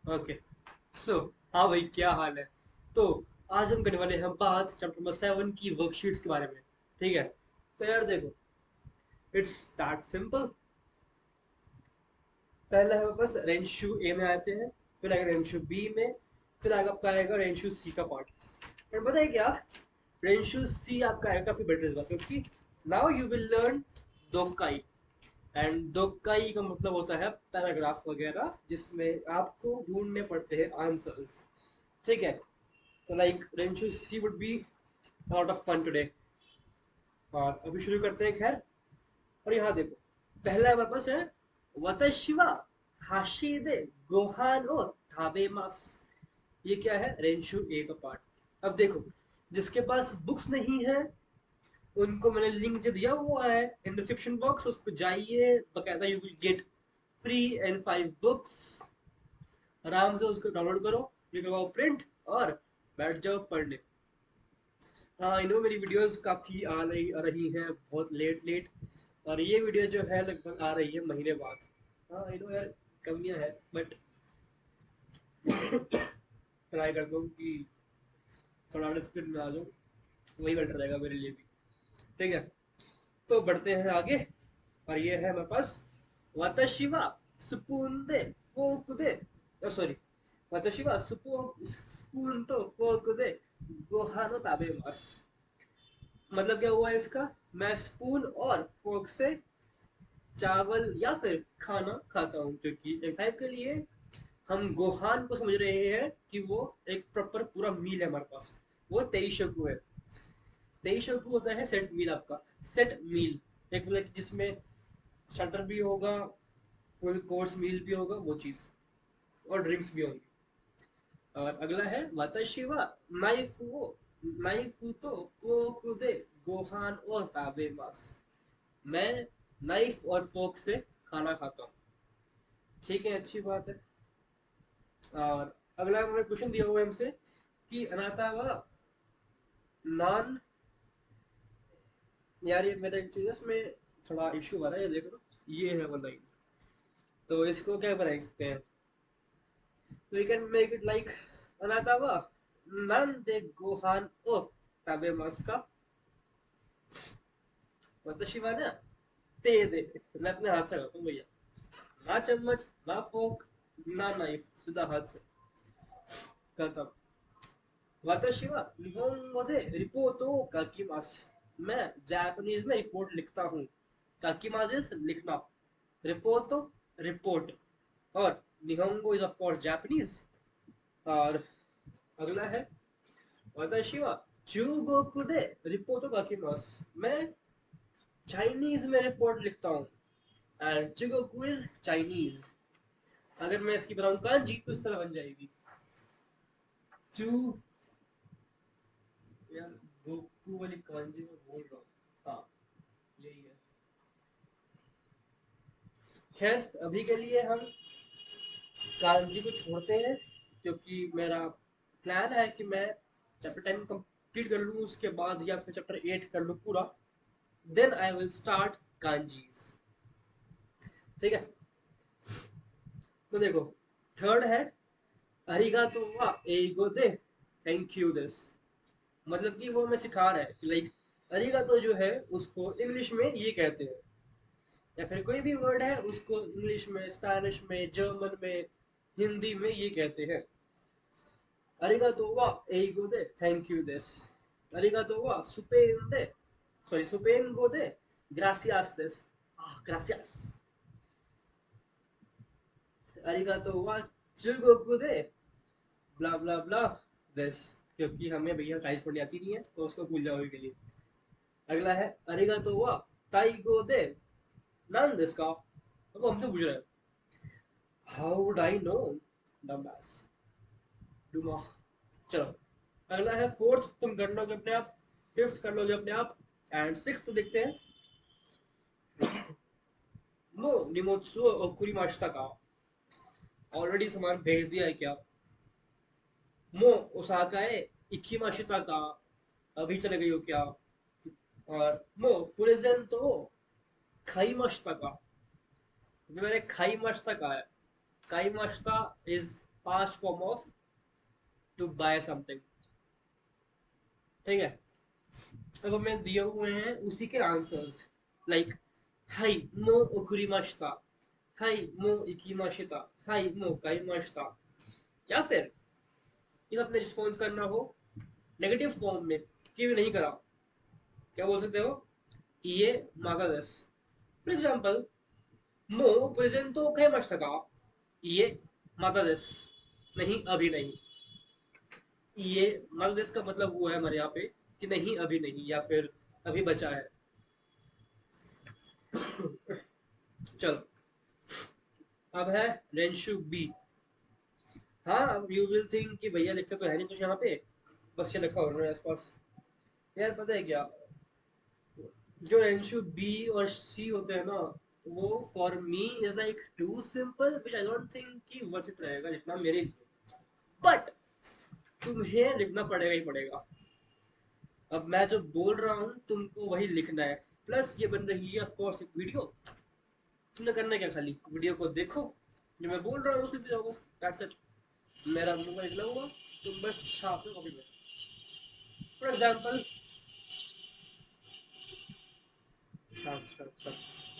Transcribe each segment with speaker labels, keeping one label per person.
Speaker 1: Okay. सो हाँ भाई, क्या हाल है? तो आज हम करने वाले हैं बात चैप्टर नंबर 7 की वर्कशीट्स के बारे में। ठीक है, तो यार देखो, इट्स दैट सिंपल। पहला है बस रेंशु ए में आते हैं, फिर आएगा रेंशु बी में, फिर आगे आपका आएगा रेंशु सी का पार्ट। और पता है क्या, रेंशु सी आपका आएगा काफी बेटर इस बार, क्योंकि नाउ यू विल लर्न दोकाई। एंड दोकाई का मतलब होता है पैराग्राफ वगैरह जिसमें आपको ढूंढने पड़ते हैं आंसर्स। ठीक है, तो लाइक रेंशु सी would be lot of fun today. और अभी शुरू करते हैं खैर। और यहाँ देखो, पहला हमारे पास है वतशिवा हाशिदे गोहान ओ ताबेमास। ये क्या है? रेंशु ए का पार्ट। अब देखो, जिसके पास बुक्स नहीं है उनको मैंने लिंक जो दिया हुआ है इन डिस्क्रिप्शन बॉक्स, उस पर जाइए, बकायदा you will get free and 5 books. आराम से उसको डाउनलोड करो, ये करवाओ प्रिंट, और बैठ जाओ पढ़ने। हाँ आई नो, मेरी वीडियोस काफ़ी आ रही हैं बहुत लेट लेट, और ये वीडियो जो है लगभग आ रही है महीने बाद। हाँ आई नो यार, कमियां है, बट ट्राई करता हूँ कि थोड़ा डिसिप्लिन में आ जाऊँ, वही बेटर रहेगा मेरे लिए भी। ठीक है, तो बढ़ते हैं आगे। और ये है हमारे पास वाताशिवा स्पून दे फोक दे, सॉरी, वाताशिवा स्पून तो फोक दे गोहानो ताबे मास। मतलब क्या हुआ इसका? मैं स्पून और फोक से चावल या फिर खाना खाता हूँ, क्योंकि एक टाइप के लिए हम गोहान को समझ रहे हैं कि वो एक प्रॉपर पूरा मील है हमारे पास। वो तेईशकु है। तेईशकु होता है सेट मील आपका। सेट मील एक मतलब कि जिसमें स्टार्टर भी होगा, फुल कोर्स मील भी होगा, वो चीज़, और ड्रिंक्स भी होंगी। और अगला है वाताशिवा नाइफू तो फोकुदे गोहान और ताबे मास। मैं नाइफ और फोक से खाना खाता हूँ। ठीक है, अच्छी बात है। और अगला हमें क्वेश्चन दिया हुआ है हमसे कि अनाता व नॉन। यार ये मेरा एक्चुअली इसमें थोड़ा इशू आ रहा है, ये देखो, ये है वो लाइन। तो इसको क्या बना सकते हैं? तो we can make it like अनाता व नॉन दे गोहान ओ ताबे मस का वतशिवा ना ते दे। मैं अपने हाथ से करता हूँ भैया, ना चम्मच ना फोक ना नाइफ, सीधा हाथ से करता हूँ। वाताशी वा निहोंगो दे रिपोर्ट ओ काकीमास। मैं जापानीज में रिपोर्ट लिखता हूँ। काकीमास इज लिखना, रिपोर्ट रिपोर्ट, और निहोंगो इज ऑफ कोर्स जापानीज। और अगला है वाताशी वा जूगोकु दे रिपोर्ट ओ काकीमास। मैं चाइनीज में रिपोर्ट लिखता हूँ, एंड जूगोकु इज चाइनीज। अगर मैं इसकी बनाऊँ कांजी तो इस तरह बन जाएगी, जू, यार गोकू वाली कांजी में बोल रहा हूँ। हाँ, यही है। खैर, अभी के लिए हम कांजी को छोड़ते हैं, क्योंकि मेरा प्लान है कि मैं चैप्टर 10 कंप्लीट कर लूँ, उसके बाद या फिर चैप्टर 8 कर लूँ पूरा, देन आई विल स्टार्ट कांजीज। ठीक है, तो देखो, थर्ड है अरिगातो वा एगो दे थैंक यू दिस। मतलब कि वो हमें सिखा रहा है कि लाइक अरिगातो जो है उसको इंग्लिश में ये कहते हैं, या फिर कोई भी वर्ड है उसको इंग्लिश में, स्पेनिश में, जर्मन में, हिंदी में ये कहते हैं। अरिगातो वा एइगो दे थैंक यू देस। अरिगातो वा सुपेन दे, सॉरी सुपेन गो दे ग्रासियास देस। ग्रासियास। अरिगातो वा जुगोकु दे ब्ला ब्ला ब्ला देस। क्योंकि हमें भैया टाइज पढ़नी आती नहीं है, तो उसको भूल जाओगे के लिए। अगला है अरिगातो वा ताइगो दे नान देस का। अब हमसे पूछ रहे हैं, how would I know, डम्बास Duma. चलो, अगला है फोर्थ, तुम कर लोगे अपने आप, फिफ्थ कर लोगे अपने आप, एंड सिक्स्थ देखते हैं। मो निमोत्सु ओकुरिमाशिता का। ऑलरेडी सामान भेज दिया है क्या? मो ओसाकाए इकिमाशिता का, अभी चले गई हो क्या? और मो प्रेजेंट हो खाईमाशिता का, अभी मैंने खाईमाशिता का है। खाईमाशिता is past form of to buy something. ठीक है, अब हमें दिए हुए हैं उसी के आंसर्स, लाइक हाई मो ओकुरिमाशिता, हाई मो इकिमाशिता, हाई मो काइमाशिता। या फिर ये अपने रिस्पॉन्स करना हो नेगेटिव फॉर्म में कि भी नहीं करा, क्या बोल सकते हो, ये माता दस। फॉर एग्जाम्पल, मो प्रेजेंटो काइमाशिता का, ये माता दस, नहीं अभी नहीं। ये माता दस का मतलब वो है हमारे यहाँ पे कि नहीं अभी नहीं, या फिर अभी बचा है। चलो, अब है रेंशु बी। हाँ, यू विल थिंक कि भैया लिखते तो है नहीं कुछ यहाँ पे, बस ये लिखा हो रहा है आसपास। यार पता है क्या, जो रेंशु बी और सी होते हैं ना, वो for me is like to simple, which I don't think कि वर्थ इट रहेगा लिखना मेरे लिए। बट तुम्हें लिखना पड़ेगा ही पड़ेगा। अब मैं जो बोल रहा हूँ तुमको वही लिखना है। प्लस ये बन रही है ऑफ कोर्स एक वीडियो, तुमने करना क्या, खाली वीडियो को देखो, जो मैं बोल रहा हूँ उसमें जाओ, बस दैट्स इट। मेरा मुंह का निकला हुआ, तुम बस छाप लो कॉपी में। फॉर एग्जाम्पल, छाप छाप छाप,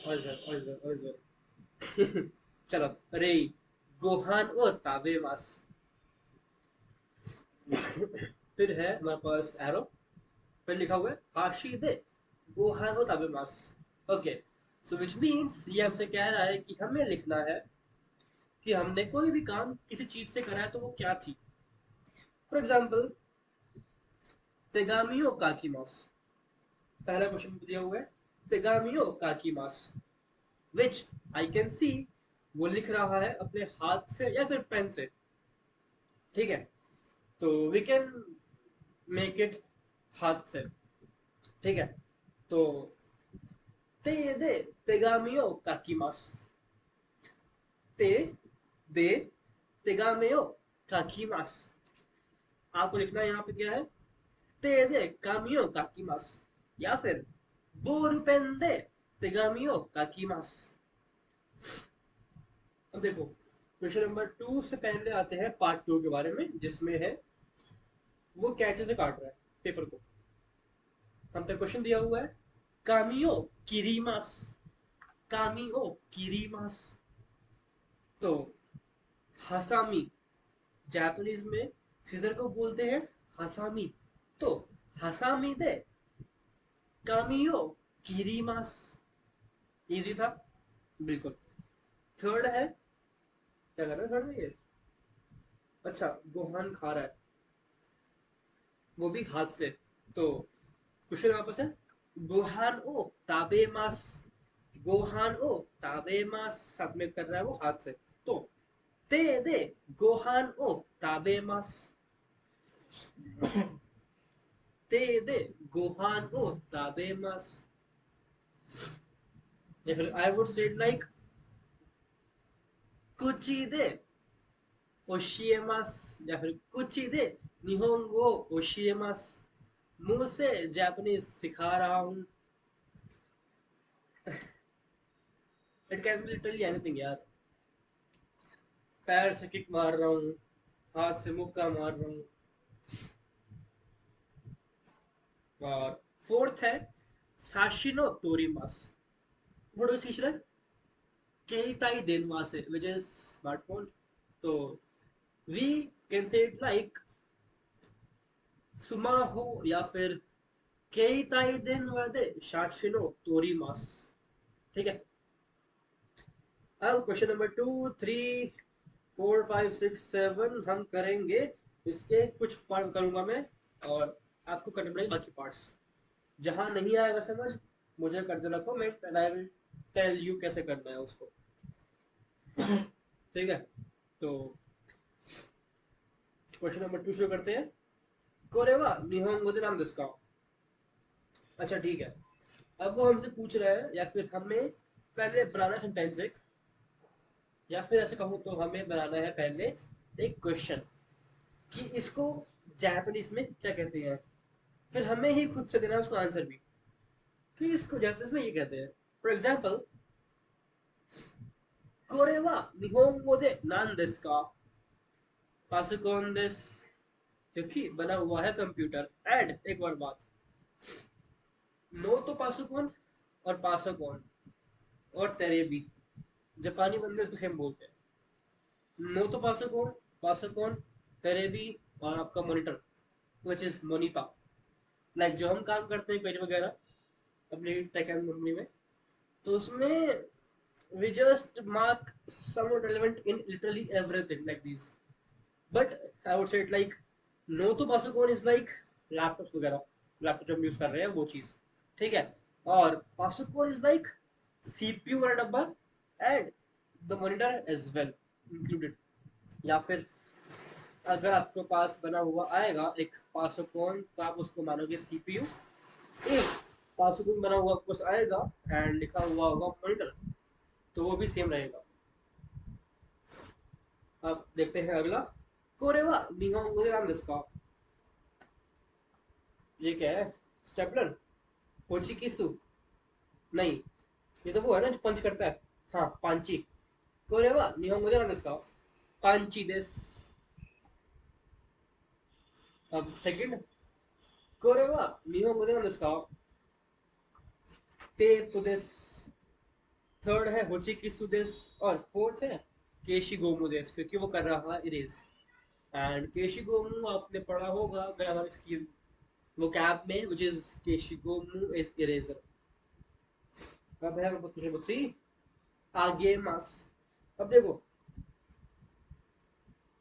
Speaker 1: और चलो, रे गोहान ओ ताबे मास। फिर है हमारे पास एरो, फिर लिखा हुआ है हाशी दे गोहान ओ ताबे मास। ओके, सो विच मीन्स ये हमसे कह रहा है कि हमें लिखना है कि हमने कोई भी काम किसी चीज से करा है तो वो क्या थी। फॉर एग्जाम्पल, तेगामियो काकीमास, पहला क्वेश्चन दिया हुआ है, तेगामियो काकीमास, विच आई कैन सी, वो लिख रहा है अपने हाथ से या फिर पेन से। ठीक है, तो वी कैन मेक इट हाथ से। ठीक है, तो ते दे तेगामियो काकीमास, ते दे तेगामियो काकीमास। आपको लिखना है यहाँ पे क्या है, ते दे कामियो काकीमास, या फिर बोल पेन दे तेगामियो काकीमास। अब देखो, क्वेश्चन नंबर 2 से पहले आते हैं पार्ट 2 के बारे में, जिसमें है वो कैचे से काट रहा है पेपर को। हम तक क्वेश्चन दिया हुआ है, कामियो किरीमास, कामियो किरीमास। तो हसामी, जापानीज में सीजर को बोलते हैं हसामी, तो हसामी दे कामियो किरीमास। इजी था बिल्कुल। थर्ड है, क्या कर रहा है थर्ड में ये, अच्छा गोहान खा रहा है, वो भी हाथ से। तो क्वेश्चन वापस है, गोहान ओ ताबे मास, गोहान ओ ताबे मास, साथ में कर रहा है वो हाथ से। तो ते दे गोहान ओ ताबे मास, ते दे गोहान ओ ताबे मास। या फिर आई वुड से लाइक कुची दे ओशिएमास, या फिर कुची दे निहोंगो ओशिएमास, मुंह से जापानीज सिखा रहा हूँ। It can be literally anything यार, पैर से किक मार रहा हूँ, हाथ से मुक्का मार रहा हूँ। और फोर्थ है साशिनो तोरीमास, व्हाट डू टीचर, केइताई देनवासे, व्हिच इज स्मार्टफोन। तो we can say it like सुमाहो, या फिर केइताई देनवादे साशिनो तोरीमास। ठीक है, अब क्वेश्चन नंबर 2, 3, 4, 5, 6, 7 हम करेंगे। इसके कुछ पार्ट करूंगा मैं, और आपको करने पड़ेंगे बाकी पार्ट्स। जहां नहीं आएगा समझ, मुझे कर देना को, मैं आई विल टेल यू कैसे करना है उसको। ठीक है, तो क्वेश्चन नंबर 2 शुरू करते हैं। कोरेवा निहोंगो दे नाम देसु का। अच्छा ठीक है, अब वो हमसे पूछ रहा है, या फिर हमें पहले बनाना सेंटेंस एक, या फिर ऐसे कहूँ तो हमें बनाना है पहले एक क्वेश्चन कि इसको जापानीज में क्या कहते हैं, फिर हमें ही खुद से देना उसको आंसर भी कि इसको जापानीज में ये कहते हैं। For example, これは日本語で何ですか? पासुकोन दिस, क्योंकि बना हुआ है कंप्यूटर। एंड एक और बात, नो तो पासुकोन और पासुकोन और तेरेबी, जापानी बंदे इसको सेम बोलते हैं। नो तो पासुकोन, पासुकोन, तेरेबी और आपका मॉनिटर विच इज मोनिटा। लाइक जो हम काम करते हैं पेज वगैरह अपनी टेक एंड कंपनी में, तो उसमें we just mark somewhat relevant in literally everything like these. But I would say it like no to पासुकोन is like laptop वगैरह, लैपटॉप जो हम यूज कर रहे हैं वो चीज, ठीक है। और पासुकोन इज लाइक सीपीयू वाला डब्बा and the monitor as well included. या फिर अगर आपके पास बना हुआ आएगा एक पासुकोन तो आप उसको मानोगे सीपीयू। एक पासुकोन बना हुआ आपको आएगा एंड लिखा हुआ होगा मॉनिटर, तो वो भी सेम रहेगा। अब देखते हैं अगला, कोरेवा निहोंगो नाम जिसका, ये क्या है, स्टेपलर, होचिकिसु, नहीं, ये तो वो है ना जो पंच करता है, हाँ पांची। कोरेवा निहोंगो नाम जिसका पांची देस। अब सेकंड, कोरेवा निहोंगो नाम जिसका टेप देस। थर्ड है होचिकिसु देस। और फोर्थ है केशी गोमू देस, क्योंकि वो कर रहा है इरेज। एंड केशी गोमू आपने पढ़ा होगा ग्रामर की वो कैब में, which is Keshi Gomu is eraser. अब है क्वेश्चन नंबर 3, आगे मास। अब देखो,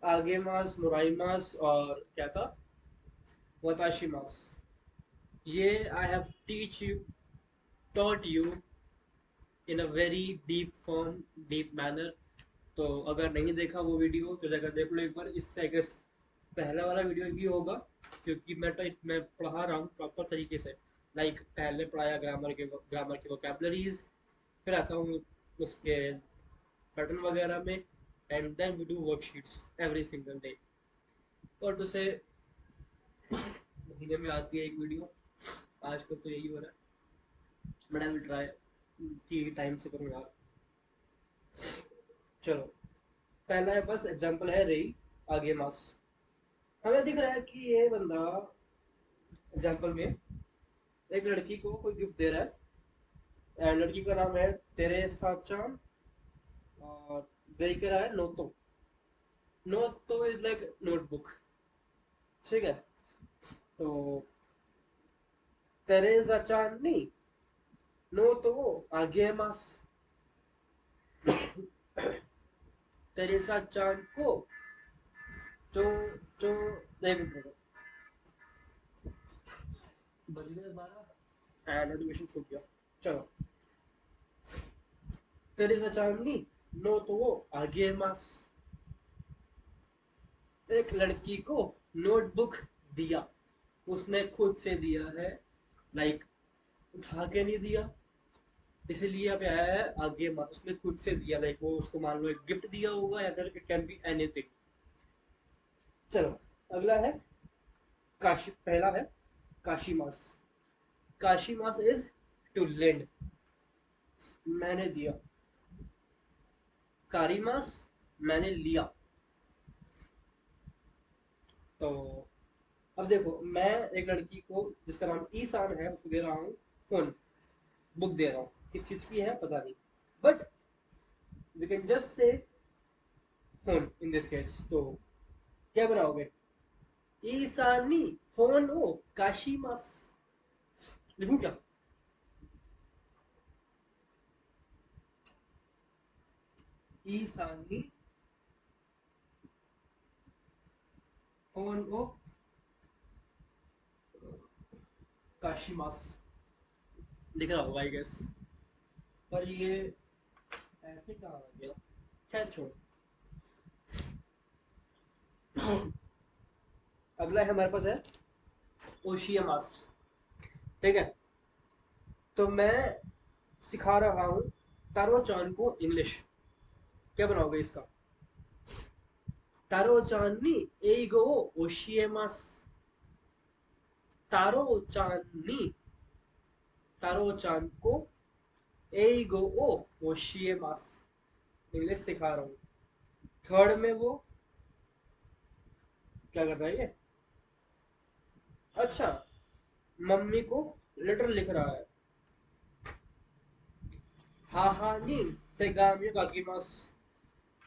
Speaker 1: आगे मास, मोराइमास और क्या था, वताशी मास, ये I have teach you, taught you in a very deep form, deep manner. तो अगर नहीं देखा वो वीडियो तो जाकर देख लो एक बार। इससे आई गेस पहला वाला वीडियो ही होगा, क्योंकि मैं पढ़ा रहा हूँ प्रॉपर तरीके से। लाइक पहले पढ़ाया ग्रामर के वोकैबलरीज, फिर आता हूँ उसके पैटर्न वगैरह में, and then we do worksheets every single day. और उसे महीने में आती है एक वीडियो, आजकल तो यही हो रहा है, बट आई विल ट्राई कि टाइम से करूँ यार। चलो, पहला है बस एग्जांपल है रही आगे मास। हमें दिख रहा है कि ये बंदा एग्जांपल में एक लड़की को कोई गिफ्ट दे रहा है, एंड लड़की का नाम है तेरे साथ चांद, और दे के रहा है नोतो। नोतो इज लाइक नोटबुक, ठीक है। तो तेरेजा चांद नहीं, नोतो आगे मास। तेरेसा चांद को जो जो एक मिनट बज गए 12 एंड नोटिफिकेशन छूट गया। चलो, तेरेसा चांद नहीं, नो तो वो आगे मास। एक लड़की को नोटबुक दिया, उसने खुद से दिया है, लाइक उठा के नहीं दिया, इसीलिए अब आया है आगे मत। उसने खुद से दिया, लाइक वो उसको मान लो एक गिफ्ट दिया होगा, या फिर इट कैन बी एनीथिंग। चलो, अगला है काशी। पहला है काशी मास। काशी मास इज टू लेंड, मैंने दिया। कारी मास, मैंने लिया। तो अब देखो, मैं एक लड़की को जिसका नाम ईसान है उसको दे रहा हूँ फोन, बुक दे रहा हूँ, किस चीज की है पता नहीं, but we can just say phone in this case. तो क्या बनाओगे, ईसानी फोन ओ काशिमास, लिखूं क्या, ईसानी फोन ओ काशिमास, लिख रहा होगा आई गेस। पर ये ऐसे कहाँ आ गया, खैर छोड़। अगला है हमारे पास है ओशियामास, ठीक है। तो मैं सिखा रहा हूँ तारो चान को इंग्लिश, क्या बनाओगे इसका, तारो चान नी एगो ओशियमास। तारो चान नी, तारो चान को एगो ओ ओशियमास, इंग्लिश सिखा रहा हूँ। थर्ड में वो क्या कर रहा है ये? अच्छा, मम्मी को लेटर लिख रहा है। हाँ हाँ नहीं, तेगामी काकीमास।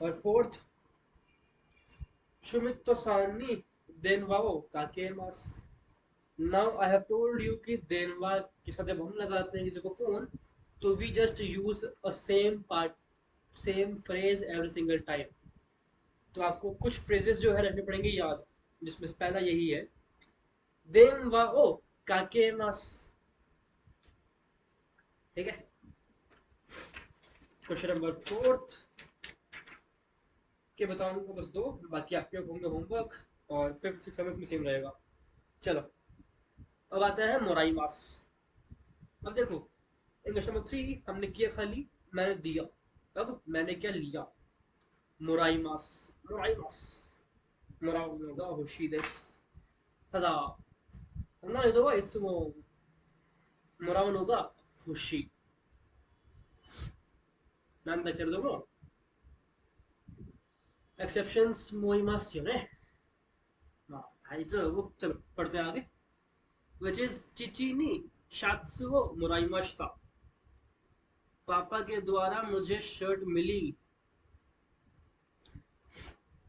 Speaker 1: और फोर्थ, शुमितो सानी देनवाओ काकेमास। Now I have told you कि देनवा के साथ जब हम लगाते हैं किसी को फोन, तो we just use a same part, same phrase every single time. तो आपको कुछ फ्रेजेस जो है रखने पड़ेंगे याद, जिसमें से पहला यही है, देनवाओ काकेमास। ठीक है। क्वेश्चन नंबर फोर्थ के बताऊंगा बस दो, बाकी आपके होंगे होमवर्क, और फिफ्थ सिक्स सेवन्थ में सेम रहेगा। चलो, अब आता है मोराइमास। अब देखो, इंग्लिश नंबर थ्री हमने किया खाली, मैंने दिया। अब मैंने क्या लिया? मोराइमास। मोराइमास। मोराइमास होशी देस।ただ、女の人はいつももらうのが欲しい。なんだけれども、एक्सेप्शंसもいますよね。まあ、大丈夫。ちょっと、पढ़ते आगे। which is 父にシャツをもらいました。पापा के द्वारा मुझे शर्ट मिली।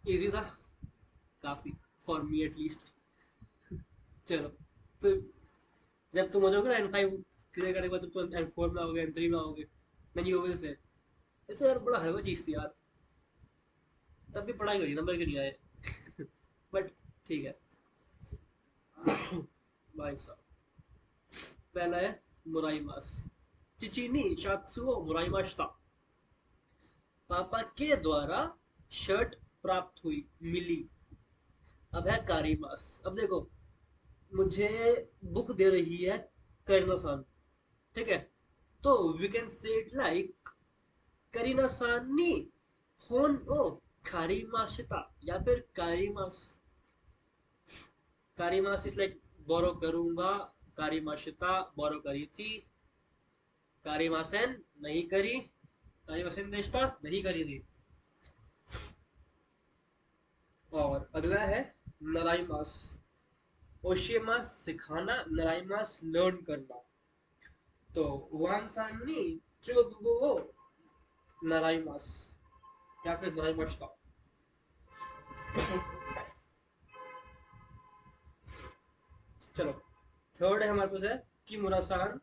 Speaker 1: इजी था काफी, फॉर मी एटलीस्ट। चलो, तो जब तुम हो जाओगे ना N5 क्लियर करने के बाद, तुम N4 में आओगे, N3 में आओगे, देन यू विल से ये तो यार बड़ा हलवा चीज थी यार। तब भी पढ़ाई करी, नंबर के नहीं आए। बट ठीक है। भाई साहब, पहला है मुराइमास। चिचिनी शात्सुओ मुराइमाश्ता। पापा के द्वारा शर्ट प्राप्त हुई, मिली। अब है कारिमास। अब देखो, मुझे बुक दे रही है करीना सान। ठीक है, तो we can say it like Kareena सान नी होन ओ कारिमाशिता, या फिर कारिमास। कारिमास इज लाइक बोरो करूंगा, कारिमाशिता बोरो करी थी, कारिमासन नहीं करी, कारिमासन देशता नहीं करी थी। और अगला है नराइमास। ओशियमास सिखाना, नराइमास लर्न करना। तो वान सान नी चोगुगो नराइमास, या फिर नराइमाशिता। चलो, थर्ड है हमारे पास है कि मुरासान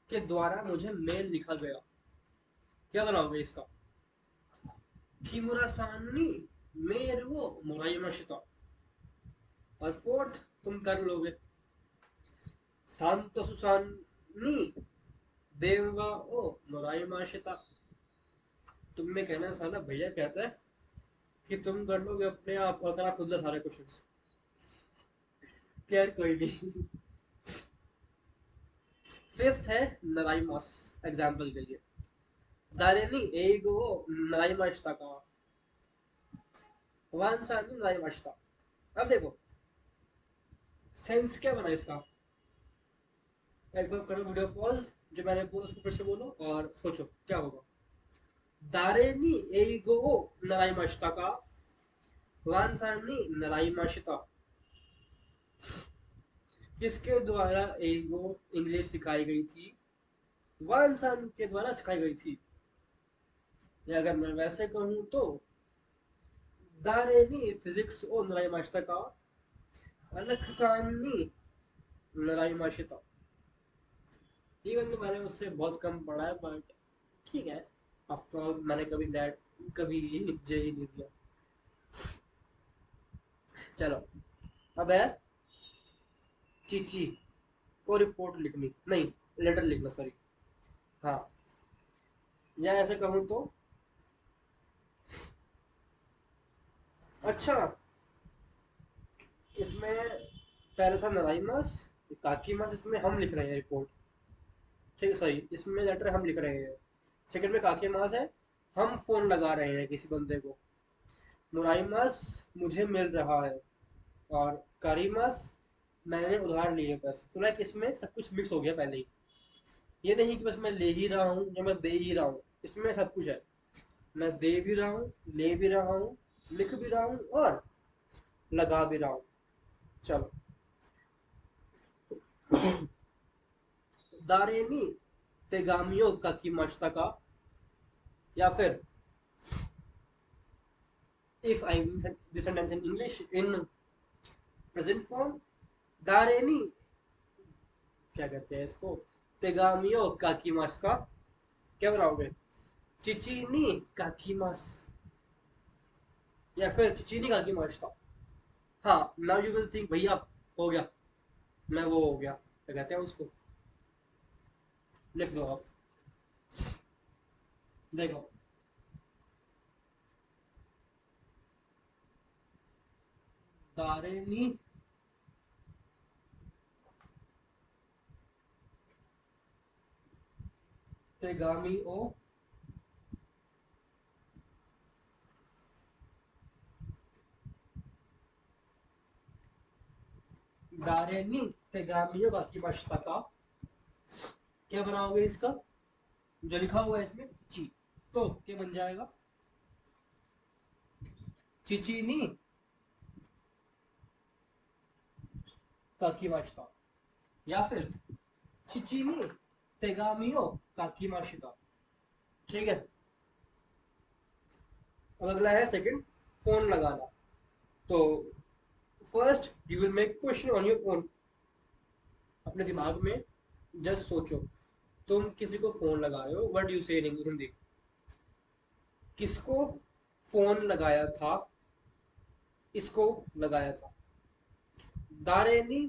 Speaker 1: के द्वारा मुझे मेल लिखा गया। क्या बनाओगे इसका? किमुरासानी मेरू मुराइमाशिता। और फोर्थ तुम कर लोगे, सांतो सुसानी देवा ओ मुराइमाशिता। तुम में कहना साला भैया कहता है कि तुम कर लोगे अपने आप, और करा खुद सारे क्वेश्चंस। खैर कोई नहीं। फिफ्थ है नराइमास, एग्जाम्पल के लिए। दारेनी एगो नराइमाशिता का, वन सानी नराइमाशिता। अब देखो, सेंस क्या बना इसका? एक बार करो वीडियो पॉज, जो मैंने बोला उसको फिर से बोलो और सोचो क्या होगा। दारेनी एगो नराइमाशिता का, वन सानी नराइमाशिता। किसके द्वारा एगो इंग्लिश सिखाई गई थी? वन सान के द्वारा सिखाई गई थी। या अगर मैं वैसे कहूँ तो, दारेनी फिजिक्स ओ नराइमाशिता का, अलखसानी नराइमाशिता। इवन तो मैंने उससे बहुत कम पढ़ा है, बट ठीक है। आफ्टर ऑल मैंने कभी नेट, कभी जे ही नहीं दिया। चलो, अब है चीची को रिपोर्ट लिखनी, नहीं लेटर लिखना, सॉरी। हाँ, या ऐसे कहूँ तो, अच्छा, इसमें पहले था नराइमस, काकीमस, इसमें हम लिख रहे हैं रिपोर्ट। ठीक है, सॉरी, इसमें लेटर हम लिख रहे हैं। सेकंड में काकीमास है, हम फोन लगा रहे हैं किसी बंदे को। मुराइमस मुझे मिल रहा है। और कारीमस मैंने उधार लिए पैसे। तो लाइक इसमें सब कुछ मिक्स हो गया पहले ही। ये नहीं कि बस मैं ले ही रहा हूँ या मैं दे ही रहा हूँ, इसमें सब कुछ है। मैं दे भी रहा हूँ, ले भी रहा हूँ, लिख भी रहा हूँ, और लगा भी रहा हूँ। चलो, दारेनी तेगामियो का कीमश्ता का, या फिर if I use this sentence in English in present form, दारेनी क्या कहते हैं इसको, तेगामियो काकीमास का क्या बनाओगे, चिचीनी काकीमास, या फिर चिचीनी काकीमास का। हाँ, नाउ यू विल थिंक भैया हो गया, मैं वो हो गया, क्या कहते हैं उसको, लिख दो आप, देखो, दारेनी तेगामी ओ दारेनी तेगामियो काकीमास का, क्या बनाओगे इसका, जो लिखा हुआ है इसमें ची, तो क्या बन जाएगा, चिचीनी काकीमाशिता, या फिर चिचीनी तेगामियो काकीमाशिता। ठीक है, अब अगला है सेकंड, फोन लगाना। तो first you will make question on your own, अपने दिमाग में जस्ट सोचो, तुम किसी को फोन लगाए हो, व्हाट यू से इन हिंदी, किसको फोन लगाया था, इसको लगाया था, दारेनी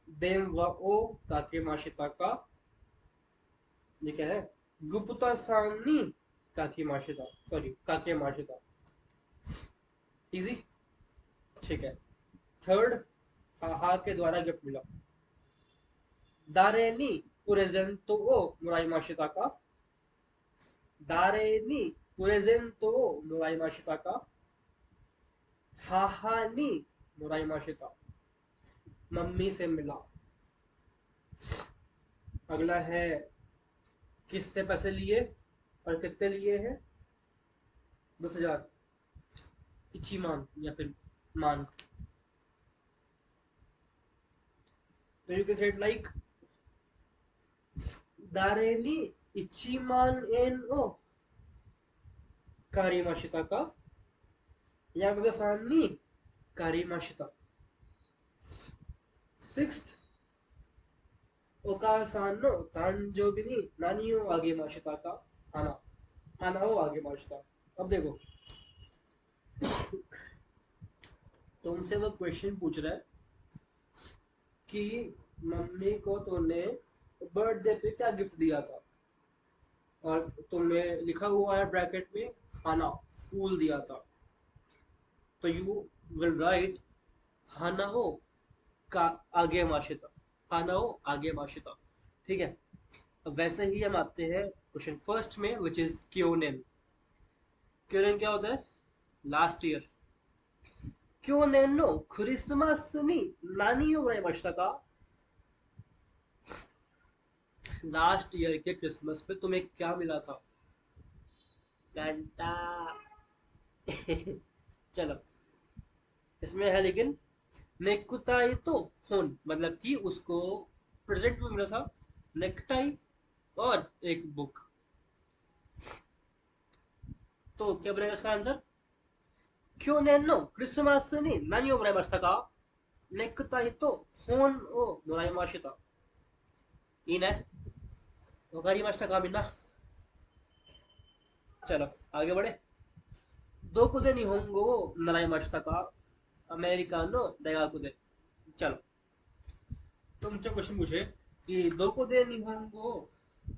Speaker 1: देम व ओ काके माशिता का, ये क्या है, गुप्ता सानी काकी माशिता, सॉरी काके माशिता, इजी। ठीक है, थर्ड, हा के द्वारा गिफ्ट मिला, दारेनी पुरेजेंतो ओ मुराई माशिता का, दारेनी पुरेजेंतो ओ मुराई माशिता का, हाहानी मुराई माशिता, मम्मी से मिला। अगला है, किससे पैसे लिए और कितने लिए हैं, 10,000, इची मान या फिर मान, तो you can say it like दारेनी इची मान एन ओ कारीमाशिता का, या सानी कारीमाशिता। सिक्स्थ, ओकासान नो तांजोबिनी नानियो आगे माशिता का, आना, आना हो आगे माशिता। अब देखो, तुमसे वो क्वेश्चन पूछ रहा है कि मम्मी को तूने बर्थडे पे क्या गिफ्ट दिया था, और तुमने लिखा हुआ है ब्रैकेट में हाना, फूल दिया था, तो यू विल राइट हानाओ का आगे माशिता, हानाओ आगे माशिता। ठीक है, अब वैसे ही हम आते हैं क्वेश्चन फर्स्ट में, विच इज क्योनेन। क्योनेन क्या होता है, लास्ट ईयर, क्योनेन नो क्रिसमस नी नानी हो माशिता का, लास्ट ईयर के क्रिसमस पे तुम्हें क्या मिला था, घंटा। चलो, इसमें है लेकिन नेकुताई तो होन, मतलब कि उसको प्रेजेंट में मिला था नेकटाई और एक बुक, तो क्या बनेगा इसका आंसर, क्यों नेनो क्रिसमसに何をもらいましたか、ネクタイと本をもらいました。いいね、わかりましたかみんな。चलो आगे बढ़े, どこで日本語を習いましたか、アメリカの大学で。चलो, तुमसे क्वेश्चन पूछे कि どこで日本語を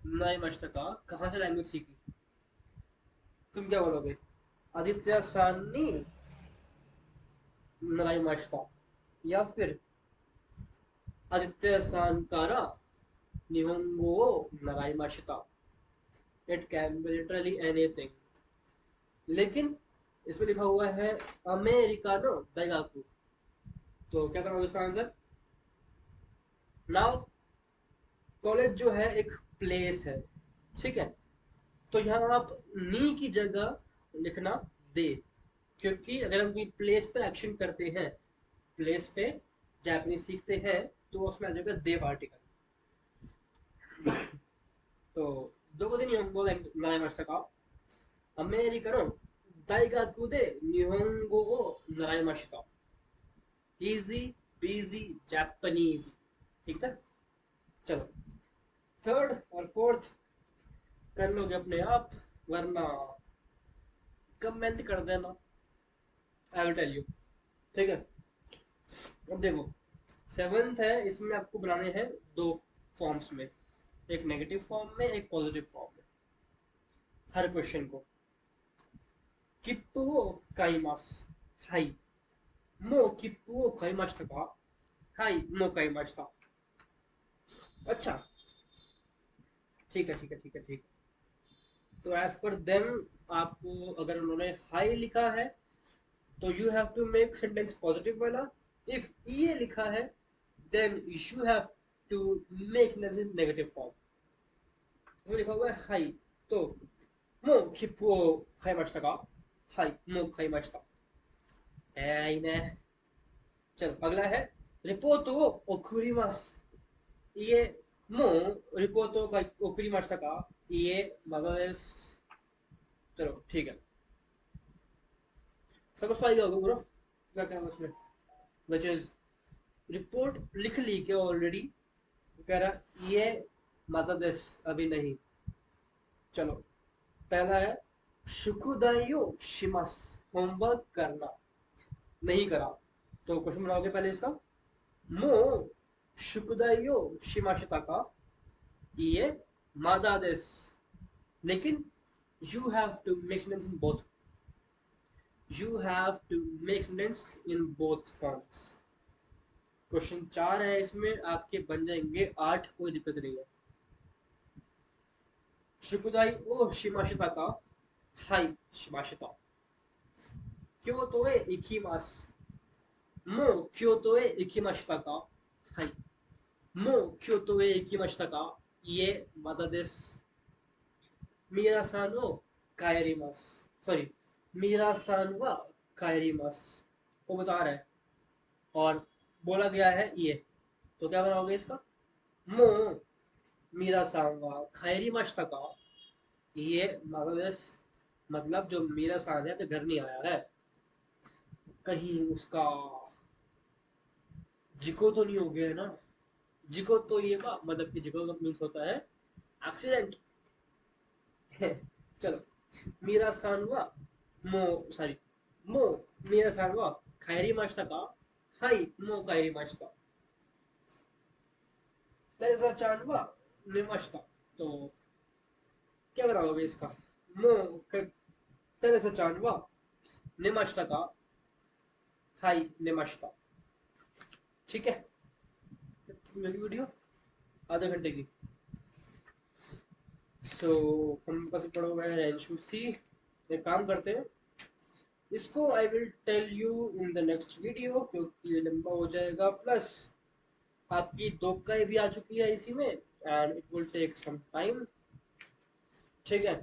Speaker 1: 習いましたか, कहाँ से लैंग्वेज सीखी, तुम क्या बोलोगे, आदित्य सानी नराई मास्टा, या फिर आदित्य सान कारा निहोंगो नराई माशिता। It can be literally anything, लेकिन इसमें लिखा हुआ है अमेरिकानो दाइगाकू, तो क्या करोगे इसका आंसर। नाउ, कॉलेज जो है एक प्लेस है, ठीक है, तो यहाँ आप नी की जगह लिखना दे, क्योंकि अगर हम कोई प्लेस पे एक्शन करते हैं, प्लेस पे जापानीज सीखते हैं, तो उसमें आ जाएगा दे पार्टिकल। तो दो दिन निहोंगो नारायण मास्टर का अमेरिका नो दाइगाकू दे निहोंगो ओ नारायण मास्टर इजी पीजी जापानीज। ठीक था। चलो थर्ड और फोर्थ कर लोगे अपने आप, वरना कमेंट कर देना, आई विल टेल यू। ठीक है। अब देखो सेवंथ है, इसमें आपको बनाने हैं दो फॉर्म्स में, एक नेगेटिव फॉर्म में एक पॉजिटिव फॉर्म में, हर क्वेश्चन को। किप्पू काइमास हाई मो किप्पू काइमास का हाई मो काइमास था। अच्छा ठीक है ठीक है ठीक है ठीक है। तो एज पर देम आपको अगर उन्होंने हाई लिखा है तो you have to make sentence positive वाला। इफ ये लिखा है then you have to make sentence in negative form. इसमें लिखा हुआ है हाई, तो मो किप्पू काइमास का हाई मो काइमास है ही ने। चलो अगला है रिपोर्ट ओकुरिमास। ये मो रिपोर्ट ओकुरिमास का ये मदर्स। चलो ठीक है, समझ पाएगा होगा पूरा क्या क्या है उसमें। विच इज रिपोर्ट लिख ली क्या ऑलरेडी, कह रहा ये मदर्स अभी नहीं। चलो पहला है शुकुदाइयो शिमास, होमवर्क करना नहीं करा। तो क्वेश्चन बनाओगे पहले इसका, मो शुकुदाइयो शिमाशिता का ये मादा देस, लेकिन you have to make sentence in both, you have to make sentence in both forms. Question 4 है, इसमें आपके बन जाएंगे 8, कोई दिक्कत नहीं है। शुकुदाई ओ शिमाशिता का हाई शिमाशिता क्यों तो है इकिमास मो क्यों तो है इकिमाशिता का हाई मो क्यों तो है इकिमाशिता का ये मादा देस। मीरा सान वो कायरिमास, सॉरी मीरा सान वा कायरिमास, वो बता रहा है और बोला गया है ये, तो क्या बनाओगे इसका, मो मीरा सान वा कायरिमास का ये मगरस, मतलब जो मीरा सान है तो घर नहीं आया है, कहीं उसका जिको तो नहीं हो गया है ना। जिको तो ये का मतलब कि जिको का मीन्स होता है एक्सीडेंट। चलो मीरा सानवा मो सॉरी मो मीरा सानवा खायरी मास्टा का हाई मो खायरी मास्टा तेजा चांदवा निमाश्ता। तो क्या बनाओगे इसका, मो तेजा चांदवा निमाश्ता का हाई निमाश्ता। ठीक है, मेरी वीडियो आधे घंटे की। सो हम पास पड़ा हुआ है रेंशु सी। एक काम करते हैं, इसको I will tell you in the next video क्योंकि ये लंबा हो जाएगा, प्लस आपकी दोकाई भी आ चुकी है इसी में and it will take some time. ठीक है,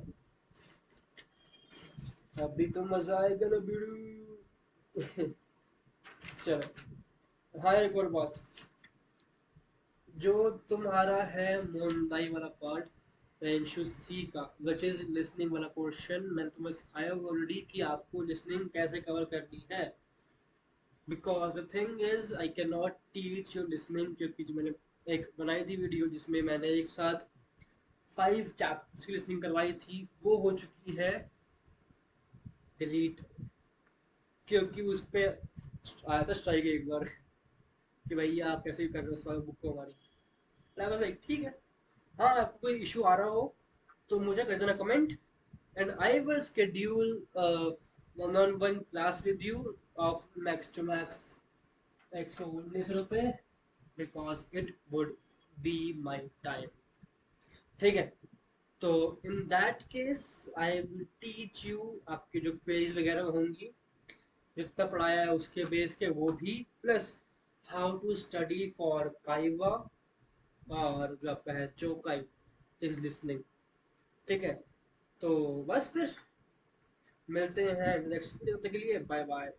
Speaker 1: अभी तो मजा आएगा ना बीड़ू। चलो हाँ एक और बात, जो तुम्हारा है मोन्दाई वाला पार्ट रेंशु सी का विच इज लिसनिंग वाला पोर्शन, मैंने तुम्हें सिखाया ऑलरेडी कि आपको लिसनिंग कैसे कवर करनी है। Because the thing is I can not teach you listening, क्योंकि जो मैंने एक बनाई थी वीडियो जिसमें मैंने एक साथ 5 चैप्टर्स की लिसनिंग करवाई थी, वो हो चुकी है डिलीट, क्योंकि उस पर आया था स्ट्राइक एक बार कि भैया आप कैसे कर रहे हो इस वाले बुक को हमारी। मैं बस लाइक ठीक है, हाँ आपको कोई इशू आ रहा हो तो मुझे कर देना comment and I will schedule one on one class with you of max to max 119 रुपये, because it would be my time. ठीक है, तो in that case I will teach you, आपकी जो क्वेरीज वगैरह होंगी जितना पढ़ाया है उसके बेस के वो भी, plus how to study for काइवा और जो आपका है चोकाई इज लिसनिंग। ठीक है, तो बस फिर मिलते हैं नेक्स्ट वीडियो, तब तक के लिए बाय बाय।